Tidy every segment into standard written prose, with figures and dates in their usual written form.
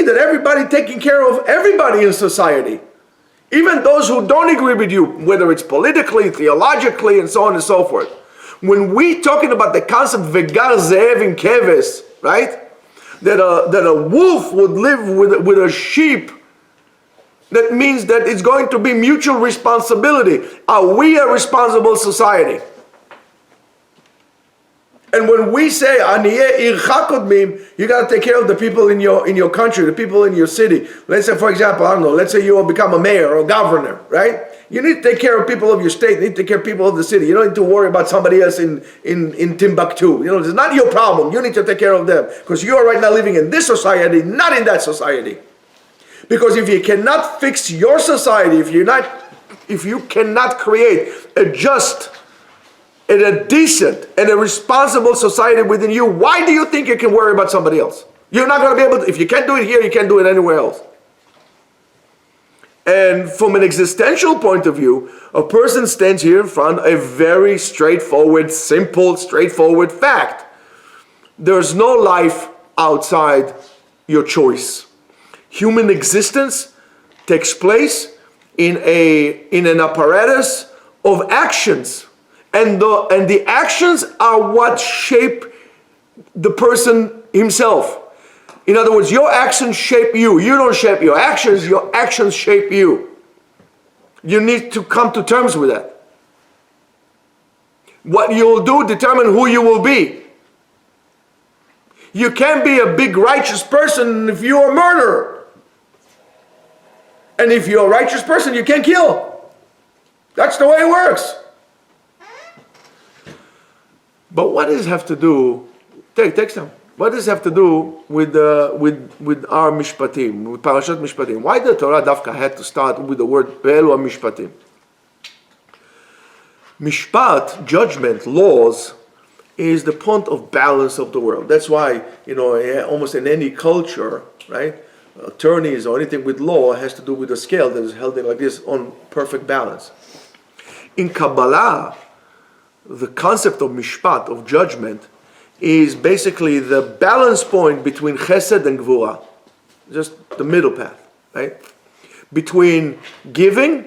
that everybody taking care of everybody in society. Even those who don't agree with you, whether it's politically, theologically, and so on and so forth. When we talking about the concept Vegar Ze'ev in Keves, right? That a wolf would live with a sheep, that means that it's going to be mutual responsibility. Are we a responsible society? And when we say Aniyeh ircha kodmim, you got to take care of the people in your country, the people in your city. Let's say, for example, I don't know, let's say you will become a mayor or a governor, right? You need to take care of people of your state. You need to take care of people of the city. You don't need to worry about somebody else in Timbuktu. It's not your problem. You need to take care of them, because you are right now living in this society, not in that society. Because if you cannot fix your society, if you cannot create a just and a decent and a responsible society within you, why do you think you can worry about somebody else? You're not going to be able to. If you can't do it here, you can't do it anywhere else. And from an existential point of view, a person stands here in front of a very straightforward, simple, straightforward fact. There's no life outside your choice. Human existence takes place in an apparatus of actions. And the actions are what shape the person himself. In other words, your actions shape you. You don't shape your actions shape you. You need to come to terms with that. What you will do determine who you will be. You can't be a big righteous person if you're a murderer. And if you're a righteous person, you can't kill. That's the way it works. But what does it have to do? Take some. What does it have to do with our Mishpatim, with Parshat Mishpatim? Why the Torah Dafka had to start with the word Ve'elu Mishpatim? Mishpat, judgment, laws, is the point of balance of the world. That's why, almost in any culture, right, attorneys or anything with law has to do with a scale that is held in like this on perfect balance. In Kabbalah, the concept of mishpat, of judgment, is basically the balance point between chesed and gvura, just the middle path, right? Between giving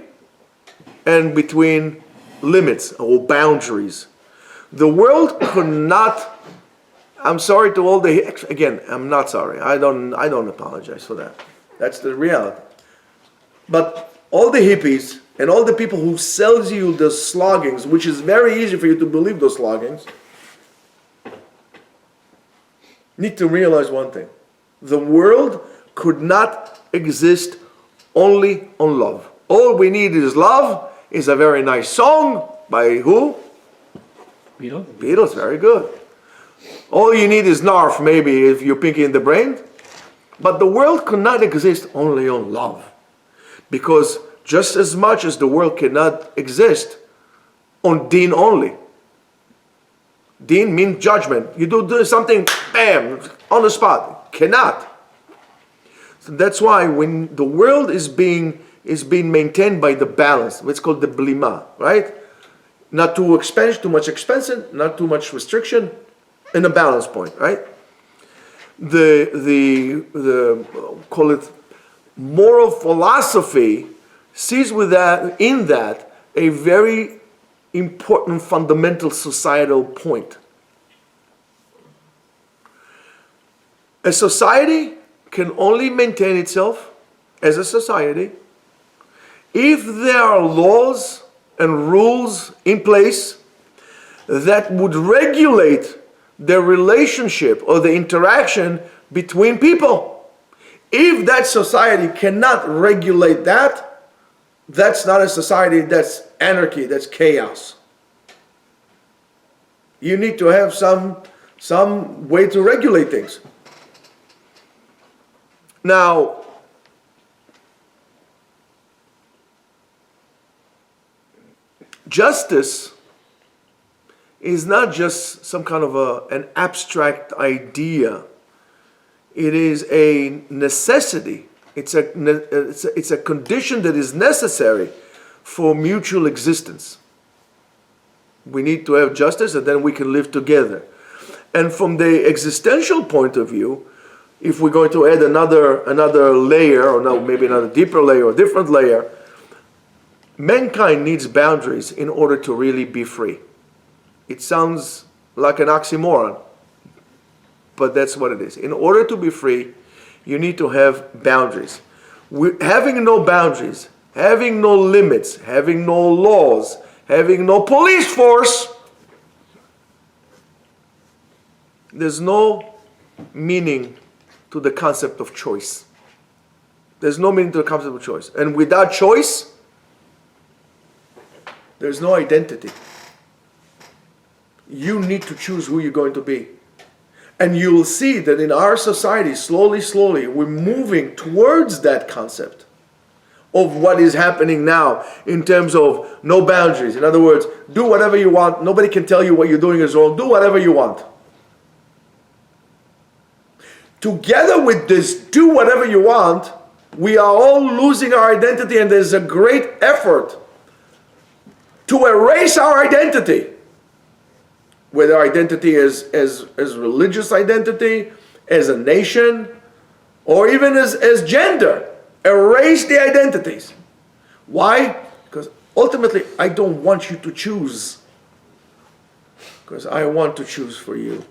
and between limits or boundaries. The world could not, I'm sorry to all the, again, I'm not sorry, I don't apologize for that. That's the reality. But all the hippies and all the people who sells you the sloggings, which is very easy for you to believe those sloggings, need to realize one thing. The world could not exist only on love. All we need is love, is a very nice song by who? Beatles, very good. All you need is Narf, maybe, if you're pinky in the brain. But the world could not exist only on love. Because just as much as the world cannot exist on deen only. Deen means judgment. You do something, bam, on the spot. Cannot. So that's why when the world is being maintained by the balance, what's called the blima, right? Not too much expansion, not too much restriction, in a balance point, right? The call it moral philosophy sees in that a very important fundamental societal point. A society can only maintain itself as a society if there are laws and rules in place that would regulate the relationship or the interaction between people. If that society cannot regulate that, that's not a society, that's anarchy, that's chaos. You need to have some way to regulate things. Now, justice is not just some kind of an abstract idea. It is a necessity. It's a condition that is necessary for mutual existence. We need to have justice, and then we can live together. And from the existential point of view, if we're going to add another layer, or no, maybe another deeper layer or different layer, mankind needs boundaries in order to really be free. It sounds like an oxymoron, but that's what it is. In order to be free, you need to have boundaries. Having no boundaries, having no limits, having no laws, having no police force, there's no meaning to the concept of choice. There's no meaning to the concept of choice. And without choice, there's no identity. You need to choose who you're going to be. And you will see that in our society, slowly, we're moving towards that concept of what is happening now in terms of no boundaries. In other words, do whatever you want. Nobody can tell you what you're doing is wrong. Do whatever you want. Together with this, do whatever you want, we are all losing our identity, and there's a great effort to erase our identity. Whether identity is as religious identity, as a nation, or even as gender. Erase the identities. Why? Because ultimately, I don't want you to choose. Because I want to choose for you.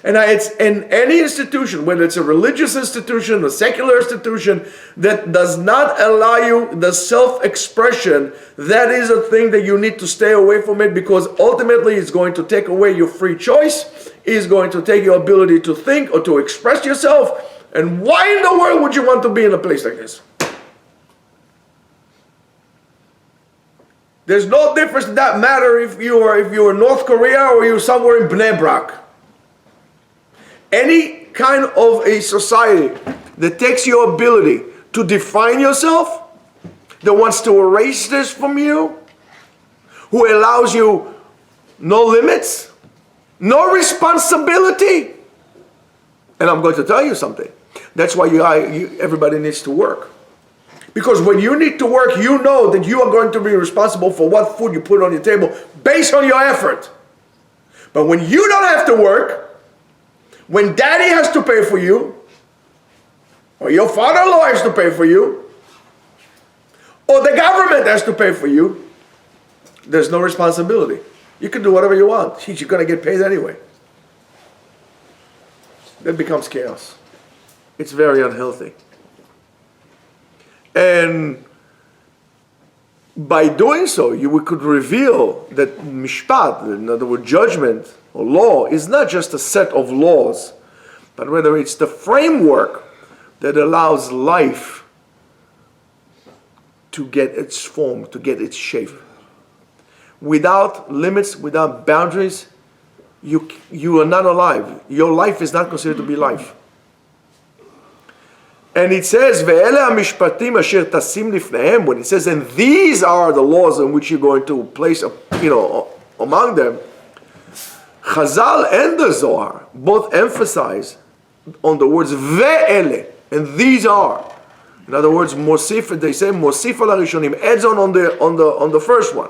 And it's in any institution, whether it's a religious institution, a secular institution, that does not allow you the self-expression, that is a thing that you need to stay away from it, because ultimately it's going to take away your free choice, is going to take your ability to think or to express yourself. And why in the world would you want to be in a place like this? There's no difference in that matter if you are in North Korea or you're somewhere in Bnei Brak. Any kind of a society that takes your ability to define yourself, that wants to erase this from you, who allows you no limits, no responsibility. And I'm going to tell you something. That's why everybody needs to work. Because when you need to work, you know that you are going to be responsible for what food you put on your table based on your effort. But when you don't have to work, when daddy has to pay for you, or your father-in-law has to pay for you, or the government has to pay for you, there's no responsibility. You can do whatever you want. You're going to get paid anyway. That becomes chaos. It's very unhealthy. And by doing so, we could reveal that Mishpat, in other words, judgment or law, is not just a set of laws, but rather it's the framework that allows life to get its form, to get its shape. Without limits, without boundaries, you are not alive. Your life is not considered to be life. And it says, "Ve'ele mishpatim asher tasim lifnehem," when it says, and these are the laws in which you're going to place, among them. Chazal and the Zohar both emphasize on the words ve'ele, and these are. In other words, mosif, they say mosif al harishonim, adds on the first one,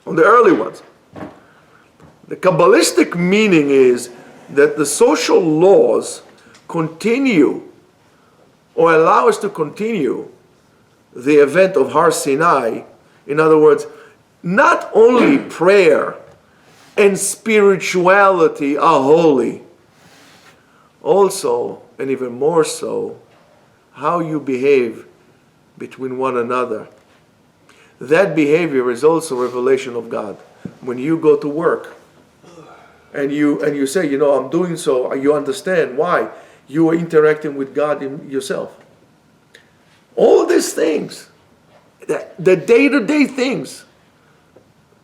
on the early ones. The Kabbalistic meaning is that the social laws continue, or allow us to continue, the event of Har Sinai. In other words, not only prayer and spirituality are holy, also, and even more so, how you behave between one another. That behavior is also revelation of God. When you go to work and you say, I'm doing so, you understand why. You are interacting with God in yourself. All these things, the day-to-day things,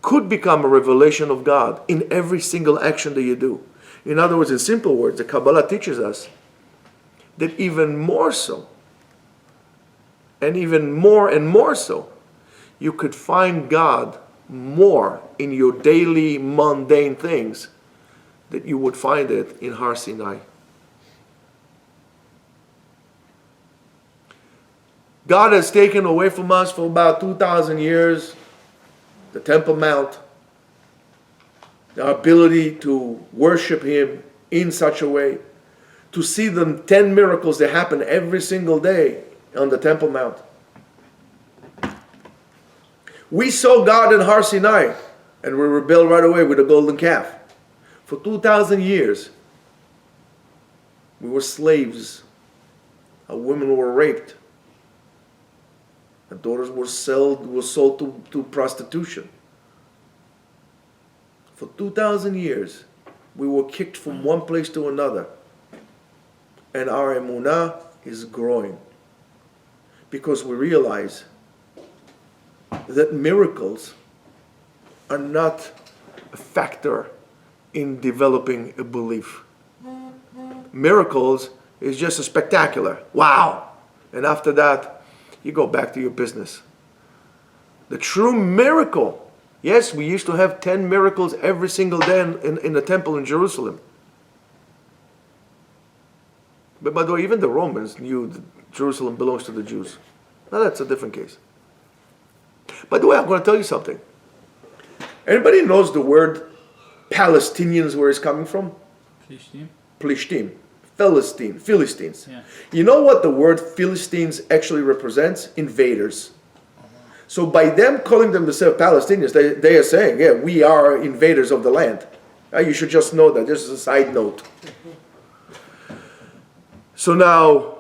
could become a revelation of God in every single action that you do. In other words, in simple words, the Kabbalah teaches us that even more so, and even more so, you could find God more in your daily mundane things that you would find it in Har Sinai. God has taken away from us for about 2,000 years the Temple Mount, the ability to worship Him in such a way, to see the 10 miracles that happen every single day on the Temple Mount. We saw God in Har Sinai, and we rebelled right away with the golden calf. For 2,000 years, we were slaves. Our women were raped. Our daughters were sold to prostitution. For 2,000 years, we were kicked from one place to another. And our emunah is growing. Because we realize that miracles are not a factor in developing a belief. Miracles is just a spectacular. Wow! And after that, you go back to your business. The true miracle, yes, we used to have 10 miracles every single day in the temple in Jerusalem. But by the way, even the Romans knew that Jerusalem belongs to the Jews. Now that's a different case. By the way, I'm going to tell you something. Anybody knows the word Palestinians, where it's coming from? Plishtim. Philistines. Yeah. You know what the word Philistines actually represents? Invaders. So by them calling themselves Palestinians, they are saying, yeah, we are invaders of the land. You should just know that. This is a side note. So now,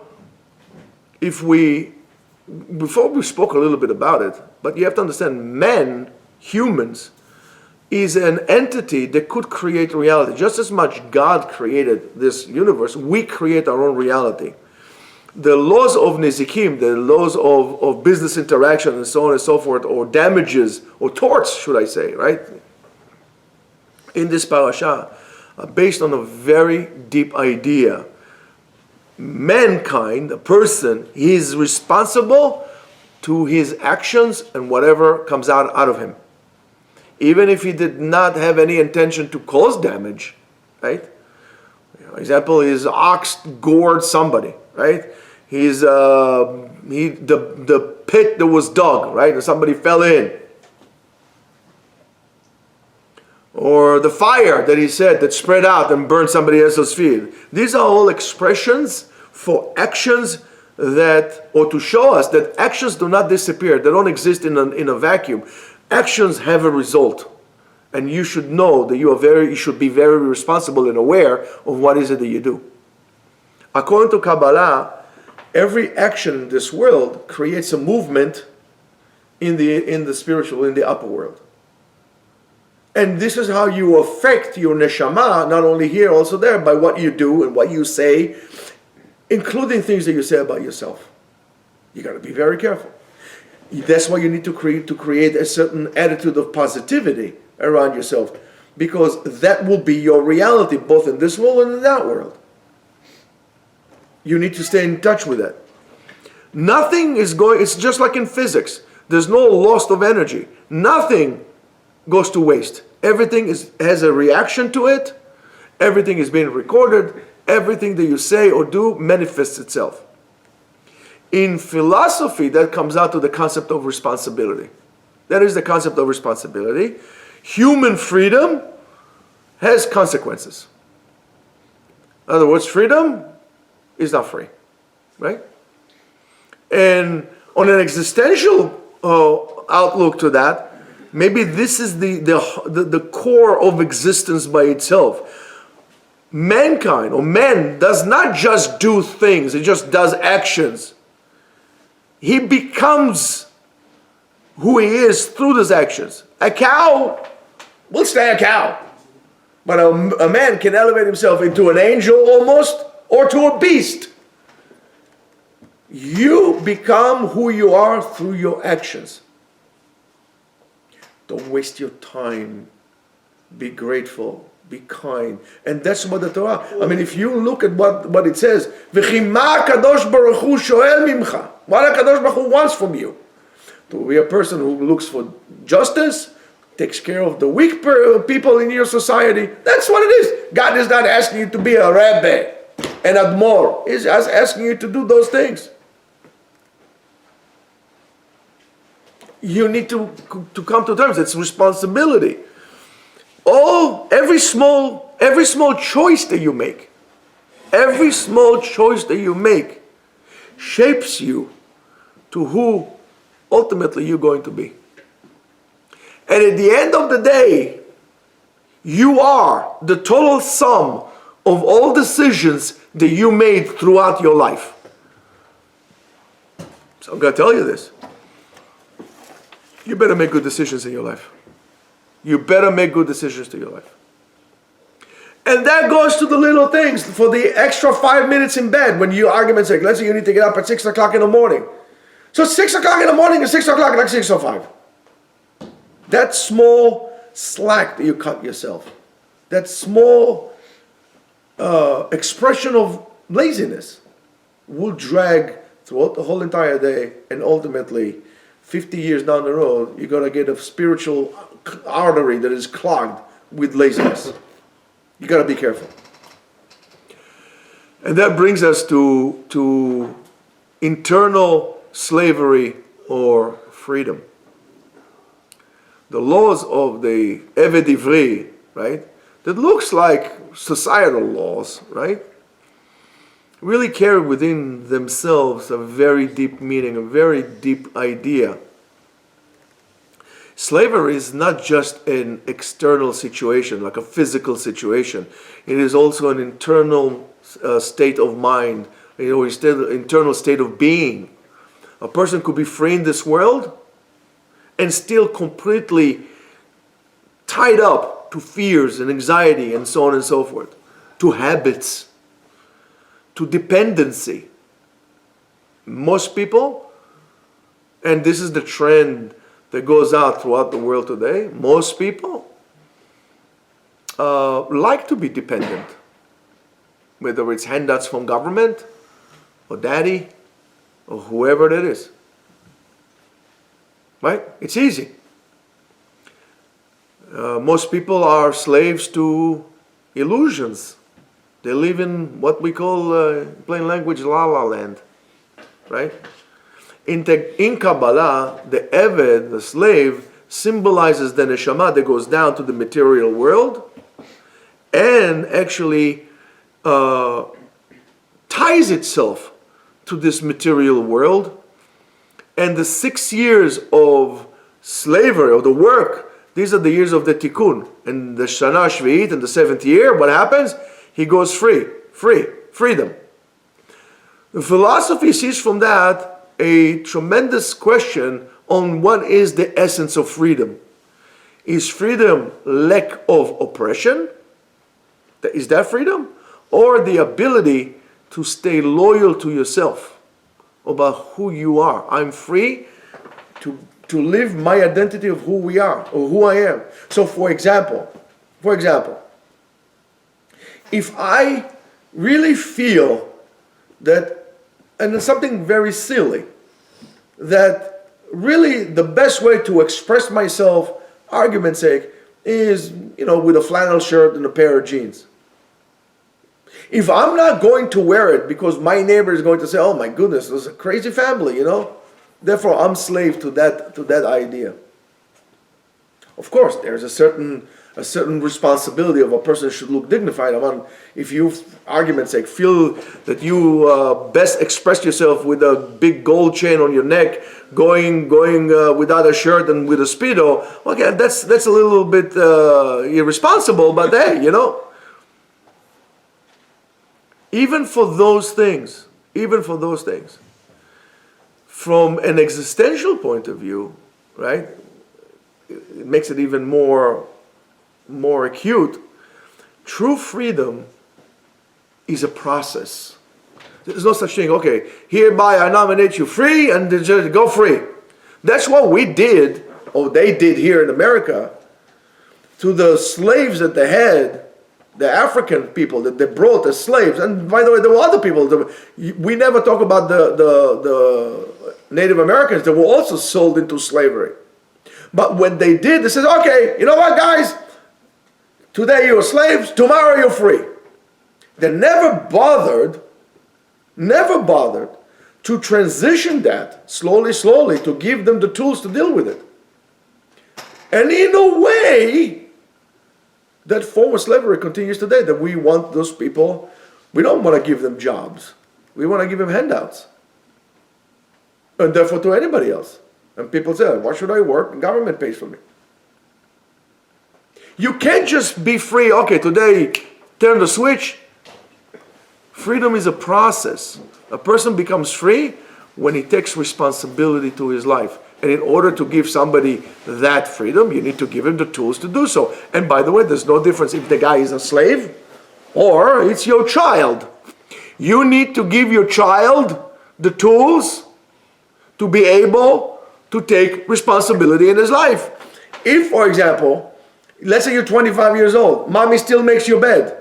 before we spoke a little bit about it, but you have to understand, men, humans, is an entity that could create reality. Just as much God created this universe, we create our own reality. The laws of Nezikim, the laws of business interaction and so on and so forth, or damages, or torts, should I say, right? In this parasha, are based on a very deep idea. Mankind, a person, he is responsible to his actions and whatever comes out of him. Even if he did not have any intention to cause damage, right? Example, his ox gored somebody, right? The pit that was dug, right? And somebody fell in. Or the fire that he said that spread out and burned somebody else's field. These are all expressions for actions or to show us that actions do not disappear. They don't exist in a vacuum. Actions have a result. And you should know that you should be very responsible and aware of what is it that you do. According to Kabbalah, every action in this world creates a movement in the spiritual, in the upper world. And this is how you affect your neshama, not only here, also there, by what you do and what you say, including things that you say about yourself. You got to be very careful. That's why you need to create a certain attitude of positivity around yourself, because that will be your reality, both in this world and in that world. You need to stay in touch with that. Nothing is it's just like in physics. There's no loss of energy. Nothing goes to waste. Everything has a reaction to it. Everything is being recorded. Everything that you say or do manifests itself. In philosophy, that comes out to the concept of responsibility. That is the concept of responsibility. Human freedom has consequences. In other words, freedom is not free, right? And on an existential outlook to that, maybe this is the core of existence by itself. Mankind, or man, does not just do things, it just does actions. He becomes who he is through those actions. A cow will stay a cow. But a man can elevate himself into an angel almost, or to a beast. You become who you are through your actions. Don't waste your time. Be grateful. Be kind. And that's what the Torah, if you look at what it says, V'chi ma Kadosh Baruch Hu shoel mimcha. What Kadosh Baruch Hu wants from you? To be a person who looks for justice, takes care of the weak people in your society. That's what it is. God is not asking you to be a rabbi, an admor. He's asking you to do those things. You need to come to terms. It's responsibility. Every small Every small choice that you make, shapes you to who ultimately you're going to be. And at the end of the day, you are the total sum of all decisions that you made throughout your life. So I'm going to tell you this. You better make good decisions in your life. You better make good decisions to your life. And that goes to the little things, for the extra 5 minutes in bed when you arguments like, let's say you need to get up at 6 o'clock in the morning. So 6 o'clock in the morning is 6 o'clock, like 6:05. That small slack that you cut yourself, that small expression of laziness will drag throughout the whole entire day, and ultimately 50 years down the road, you're going to get a spiritual artery that is clogged with laziness. You got to be careful. And that brings us to internal slavery or freedom. The laws of the Eved Ivri, right, that looks like societal laws, right, really carry within themselves a very deep meaning, a very deep idea. Slavery is not just an external situation, like a physical situation. It is also an internal state of mind, internal state of being. A person could be free in this world and still completely tied up to fears and anxiety and so on and so forth, to habits, to dependency. Most people, and this is the trend that goes out throughout the world today, most people like to be dependent, whether it's handouts from government or daddy or whoever that is. Right? It's easy. Most people are slaves to illusions. They live in what we call, plain language, la-la land. Right? In Kabbalah, the Eved, the slave, symbolizes the neshama that goes down to the material world and actually ties itself to this material world. And the 6 years of slavery, of the work, these are the years of the tikkun. And the Shana Shvi'it, in the 7th year, what happens? He goes freedom. The philosophy sees from that a tremendous question on what is the essence of freedom. Is freedom lack of oppression? Is that freedom? Or the ability to stay loyal to yourself about who you are? I'm free to live my identity of who we are or who I am. So for example, if I really feel that, and it's something very silly, that really the best way to express myself, argument's sake, is, with a flannel shirt and a pair of jeans. If I'm not going to wear it because my neighbor is going to say, oh my goodness, this is a crazy family, therefore I'm slave to that idea. Of course, there's a certain responsibility of a person should look dignified. If you, argument's sake, feel that you best express yourself with a big gold chain on your neck, going without a shirt and with a Speedo, okay, that's a little bit irresponsible, but hey, even for those things, from an existential point of view, right, it makes it even more acute. True freedom is a process. There's no such thing, okay, hereby I nominate you free and just go free. That's what we did, or they did here in America, to the slaves that they had, the African people that they brought as slaves. And by the way, there were other people. We never talk about the Native Americans that were also sold into slavery. But when they did, they said, okay, you know what, guys? Today you're slaves, tomorrow you're free. They never bothered to transition that slowly, to give them the tools to deal with it. And in a way, That form of slavery continues today, that we want those people, we don't want to give them jobs. We want to give them handouts. And therefore to anybody else. And people say, why should I work? The government pays for me. You can't just be free, okay, today turn the switch. Freedom is a process. A person becomes free when he takes responsibility to his life. And in order to give somebody that freedom, you need to give him the tools to do so. And by the way, there's no difference if the guy is a slave or it's your child. You need to give your child the tools to be able to take responsibility in his life. If, for example, let's say you're 25 years old, mommy still makes your bed.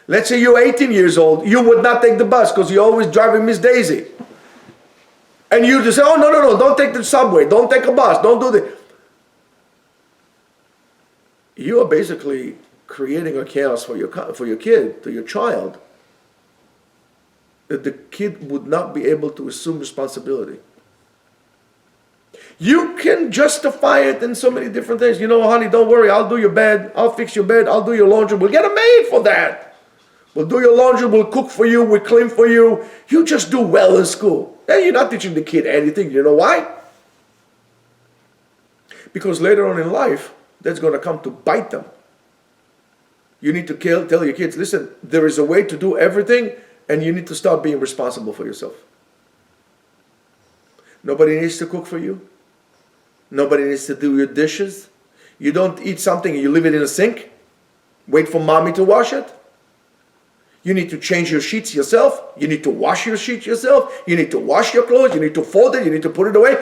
Let's say you're 18 years old, you would not take the bus because you're always driving Miss Daisy. And you just say, oh, no, don't take the subway, don't take a bus, don't do this. You are basically creating a chaos for your kid, to your child, that the kid would not be able to assume responsibility. You can justify it in so many different things. You know, honey, don't worry, I'll do your bed, I'll fix your bed, I'll do your laundry, we'll get a maid for that. We'll do your laundry, we'll cook for you, we'll clean for you. You just do well in school. And you're not teaching the kid anything. You know why? Because later on in life, that's going to come to bite them. You need to tell your kids, listen, there is a way to do everything, and you need to start being responsible for yourself. Nobody needs to cook for you. Nobody needs to do your dishes. You don't eat something and you leave it in a sink. Wait for mommy to wash it. You need to change your sheets yourself. You need to wash your sheets yourself. You need to wash your clothes. You need to fold it. You need to put it away.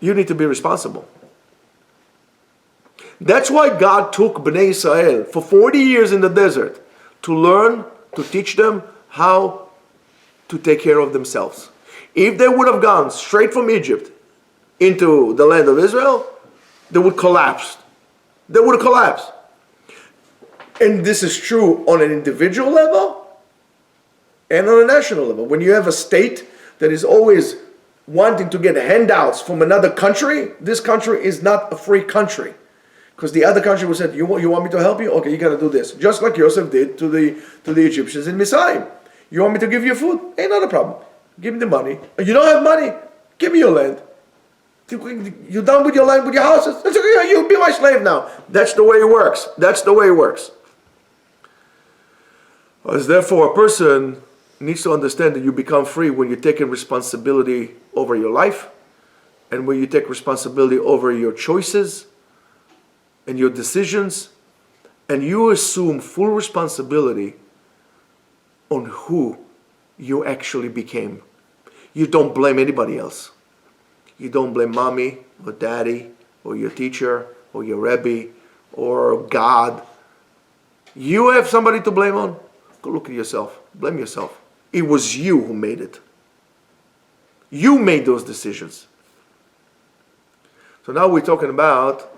You need to be responsible. That's why God took Bnei Israel for 40 years in the desert to learn, to teach them how to take care of themselves. If they would have gone straight from Egypt into the land of Israel, they would collapse. They would have collapsed. And this is true on an individual level and on a national level. When you have a state that is always wanting to get handouts from another country, this country is not a free country. Because the other country will say, you want me to help you? Okay, you got to do this. Just like Yosef did to the Egyptians in Mishpatim. You want me to give you food? Ain't not a problem. Give me the money. You don't have money? Give me your land. You done with your land, with your houses? That's okay. You be my slave now. That's the way it works. That's the way it works. As therefore, a person needs to understand that you become free when you're taking responsibility over your life and when you take responsibility over your choices and your decisions, and you assume full responsibility on who you actually became. You don't blame anybody else. You don't blame mommy or daddy or your teacher or your Rebbe or God. You have somebody to blame on? Go look at yourself. Blame yourself. It was you who made it. You made those decisions. So now we're talking about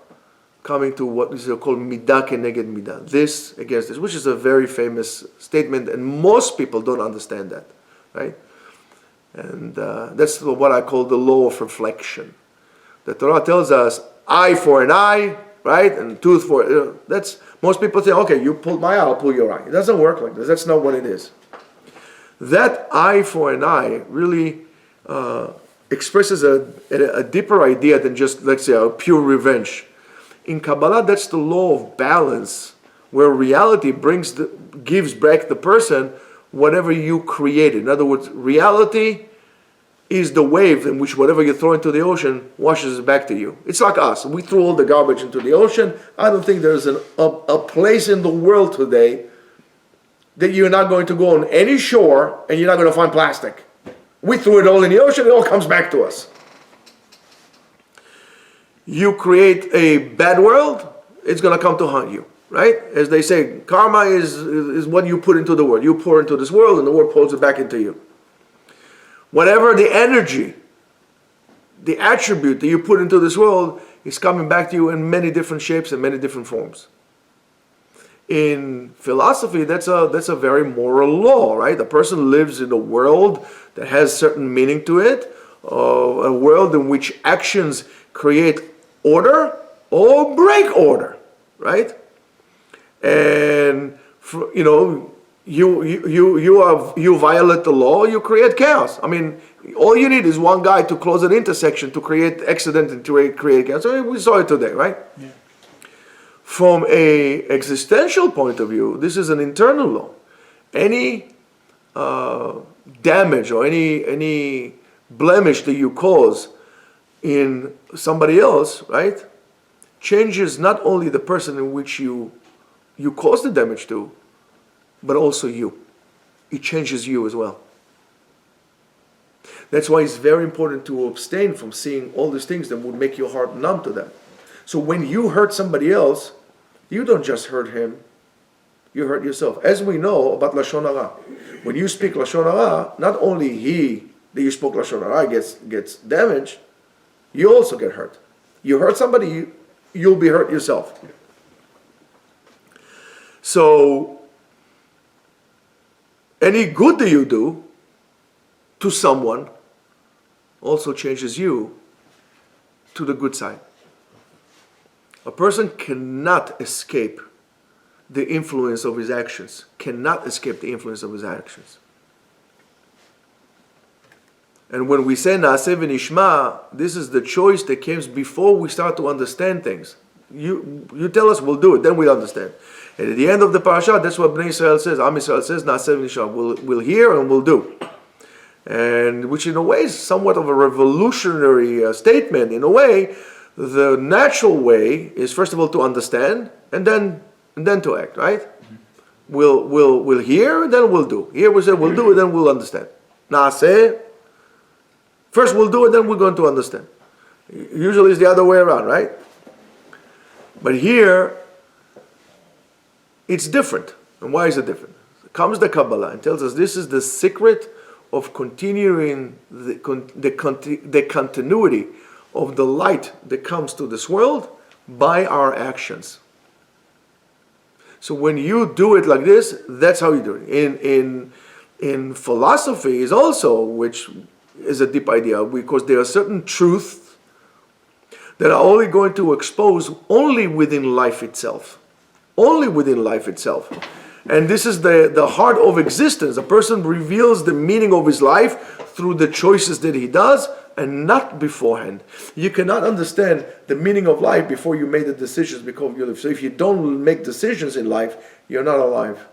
coming to what is called midah keneged midah. This against this, which is a very famous statement, and most people don't understand that, right? And that's what I call the law of reflection. The Torah tells us, eye for an eye, right? And tooth for, that's, most people say, okay, you pulled my eye, I'll pull your eye. It doesn't work like this. That's not what it is. That eye for an eye really expresses a deeper idea than just, let's say, a pure revenge. In Kabbalah, that's the law of balance, where reality gives back the person whatever you created. In other words, reality is the wave in which whatever you throw into the ocean washes it back to you. It's like us. We threw all the garbage into the ocean. I don't think there's a place in the world today that you're not going to go on any shore and you're not going to find plastic. We threw it all in the ocean, it all comes back to us. You create a bad world, it's going to come to haunt you, right? As they say, karma is what you put into the world. You pour into this world and the world pulls it back into you. Whatever the energy, the attribute that you put into this world is coming back to you in many different shapes and many different forms. In philosophy, that's a very moral law, right? A person lives in a world that has certain meaning to it, a world in which actions create order or break order. right? And you violate the law, you create chaos. I mean, all you need is one guy to close an intersection to create accident and to create chaos. So we saw it today, right? Yeah. From a existential point of view, this is an internal law. Any damage or any blemish that you cause in somebody else, right, changes not only the person in which you cause the damage to, but also you. It changes you as well. That's why it's very important to abstain from seeing all these things that would make your heart numb to that. So when you hurt somebody else, you don't just hurt him, you hurt yourself. As we know about Lashon Hara, when you speak Lashon Hara, not only he that you spoke Lashon Hara gets damaged, you also get hurt. You hurt somebody, you'll be hurt yourself. So, any good that you do to someone also changes you to the good side. A person cannot escape the influence of his actions. Cannot escape the influence of his actions. And when we say Naaseh v'nishma, this is the choice that comes before we start to understand things. You tell us, we'll do it, then we'll understand. And at the end of the Parshat, that's what Bnei Israel says, Am Yisrael says, Naaseh v'nishma, we'll hear and we'll do. And which in a way is somewhat of a revolutionary statement. In a way, the natural way is first of all to understand and then to act, right? Mm-hmm. We'll hear and then we'll do. Here we say we'll do it, then we'll understand. Naaseh, first we'll do it, then we're going to understand. Usually it's the other way around, right? But here, it's different. And why is it different? Comes the Kabbalah and tells us this is the secret of continuing the continuity of the light that comes to this world by our actions. So when you do it like this, that's how you do it. In philosophy is also, which is a deep idea, because there are certain truths that are only going to expose only within life itself. Only within life itself. And this is the heart of existence. A person reveals the meaning of his life through the choices that he does and not beforehand. You cannot understand the meaning of life before you made the decisions because you live. So if you don't make decisions in life, you're not alive.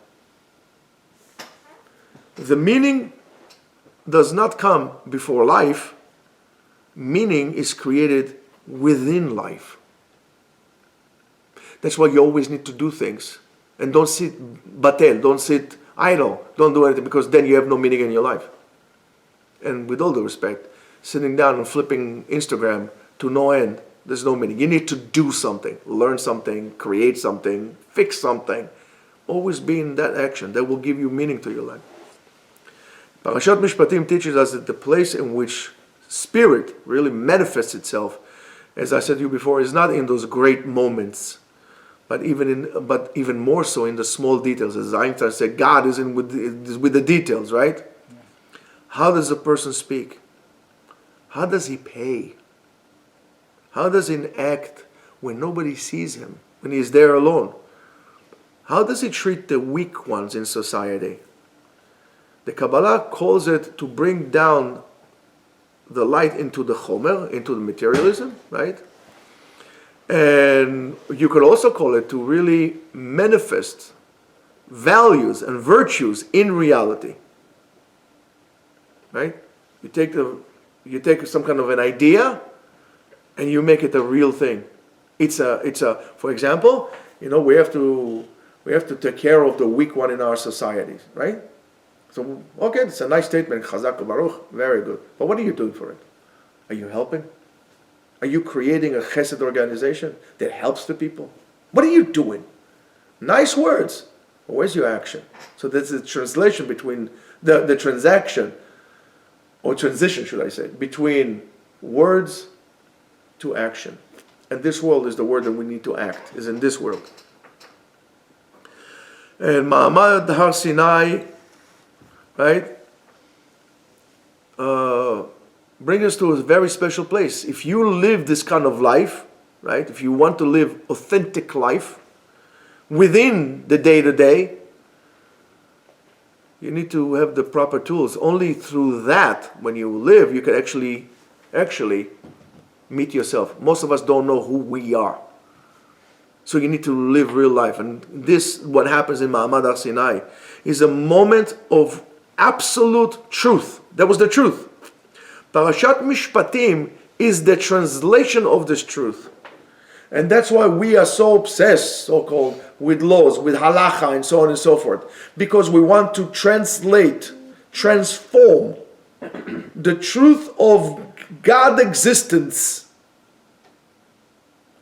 The meaning does not come before life. Meaning is created within life. That's why you always need to do things. And don't sit batel, don't sit idle, don't do anything, because then you have no meaning in your life. And with all due respect, sitting down and flipping Instagram to no end, there's no meaning. You need to do something, learn something, create something, fix something. Always be in that action. That will give you meaning to your life. Parshat Mishpatim teaches us that the place in which spirit really manifests itself, as I said to you before, is not in those great moments, but even more so in the small details. As Einstein said, God is with the details, right? Yeah. How does a person speak? How does he pay? How does he act when nobody sees him, when he is there alone? How does he treat the weak ones in society? The Kabbalah calls it to bring down the light into the chomer, into the materialism, right? And you could also call it to really manifest values and virtues in reality, right? You take some kind of an idea and you make it a real thing. It's a for example, we have to take care of the weak one in our societies, right? So okay, it's a nice statement, Chazak Baruch, very good. But what are you doing for it? Are you helping? Are you creating a chesed organization that helps the people? What are you doing? Nice words. But where's your action? So that's the translation between the transaction, or transition, should I say, between words to action. And this world is the word that we need to act, is in this world. And Ma'amad Har Sinai, right? Bring us to a very special place. If you live this kind of life, right? If you want to live authentic life, within the day-to-day, you need to have the proper tools. Only through that, when you live, you can actually meet yourself. Most of us don't know who we are. So you need to live real life. And this, what happens in Ma'amad Har Sinai, is a moment of absolute truth. That was the truth. Parashat Mishpatim is the translation of this truth. And that's why we are so obsessed, so-called, with laws, with halacha, and so on and so forth. Because we want to translate, transform the truth of God's existence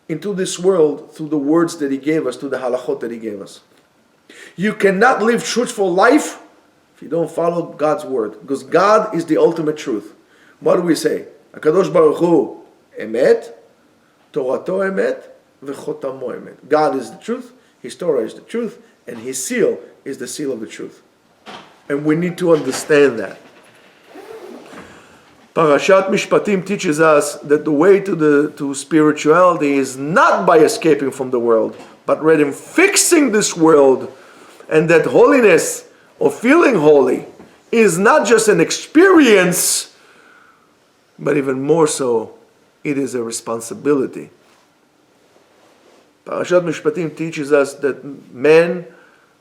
into this world through the words that He gave us, through the halachot that He gave us. You cannot live truthful life if you don't follow God's word. Because God is the ultimate truth. What do we say? HaKadosh Baruch Hu, emet, Torato emet, v'chotamo emet. God is the truth, His Torah is the truth, and His seal is the seal of the truth. And we need to understand that. Parashat Mishpatim teaches us that the way to spirituality is not by escaping from the world, but rather in fixing this world, and that holiness, or feeling holy, is not just an experience, but even more so, it is a responsibility. Parashat Mishpatim teaches us that man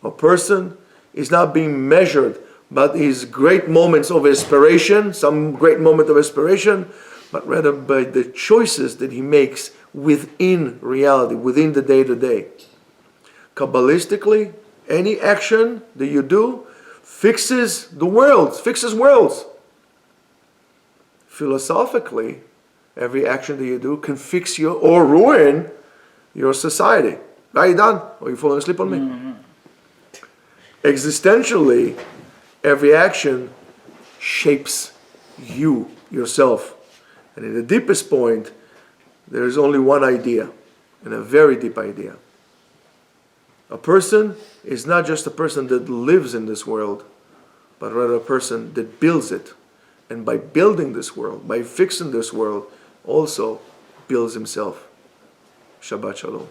or person is not being measured by his great moments of inspiration, some great moment of inspiration, but rather by the choices that he makes within reality, within the day-to-day. Kabbalistically, any action that you do fixes the world, fixes worlds. Philosophically, every action that you do can fix your or ruin your society. Are you done? Or are you falling asleep on me? Mm-hmm. Existentially, every action shapes you, yourself. And in the deepest point, there is only one idea, and a very deep idea. A person is not just a person that lives in this world, but rather a person that builds it. And by building this world, by fixing this world, also builds himself. Shabbat Shalom.